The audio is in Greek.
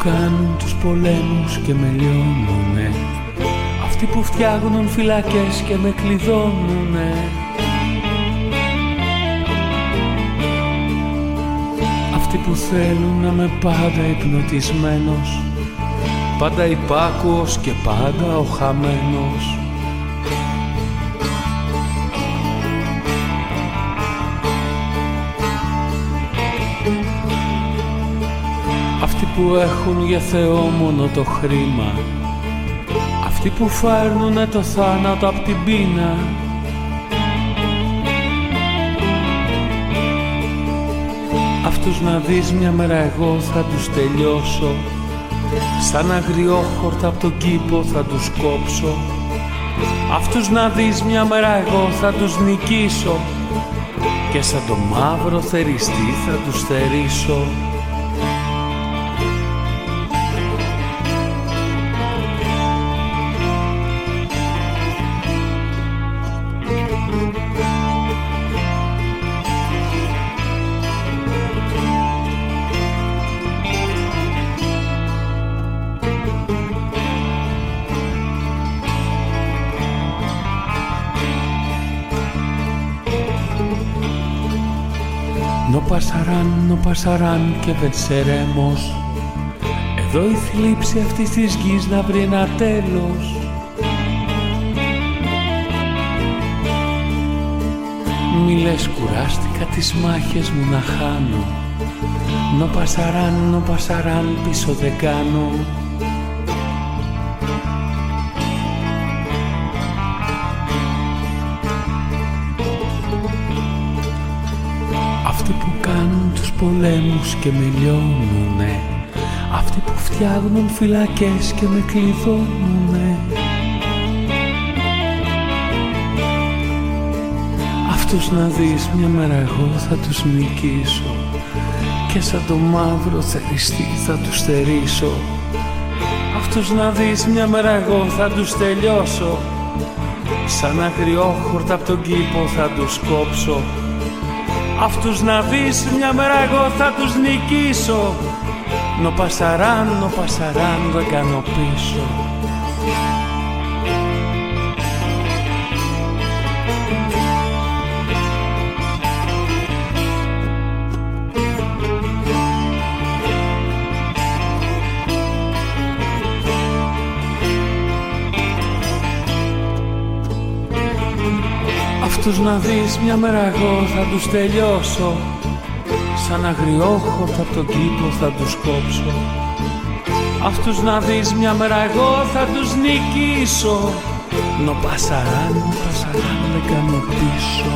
κάνουν τους πολέμους και με λιώνουνε, αυτοί που φτιάχνουν φυλακές και με κλειδώνουνε, αυτοί που θέλουν να είμαι πάντα υπνοτισμένος, πάντα υπάκουος και πάντα ο χαμένος. Αυτοί που έχουν για Θεό μόνο το χρήμα, αυτοί που φέρνουνε το θάνατο απ' την πείνα, αυτούς να δεις μια μέρα εγώ θα τους τελειώσω, σαν αγριόχορτα απ' τον κήπο θα τους κόψω. Αυτούς να δεις μια μέρα εγώ θα τους νικήσω, και σαν το μαύρο θεριστή θα τους θερήσω. No pasarán και venceremos. Εδώ η θλίψη αυτής της γης να βρει ένα τέλος. Μη λες κουράστηκα τις μάχες μου να χάνω. No pasarán πίσω δεν κάνω. Αυτοί που κάνουν τους πολέμους και με λιώνουνε, αυτοί που φτιάχνουν φυλακές και με κλειδώνουνε, αυτούς να δεις μια μέρα εγώ θα τους νικήσω, και σαν το μαύρο θεριστή θα τους θερήσω. Αυτούς να δεις μια μέρα εγώ θα τους τελειώσω, σαν αγριόχορτα απ' τον κήπο θα τους κόψω. Αυτούς να δεις μια μέρα εγώ θα τους νικήσω, no pasarán δεν κάνω πίσω. Αυτούς να δεις μια μέρα εγώ θα τους τελειώσω, σαν αγριόχορτα απ' τον κήπο θα τους κόψω. Αυτούς να δεις μια μέρα εγώ θα τους νικήσω, no pasarán δεν κάνω πίσω.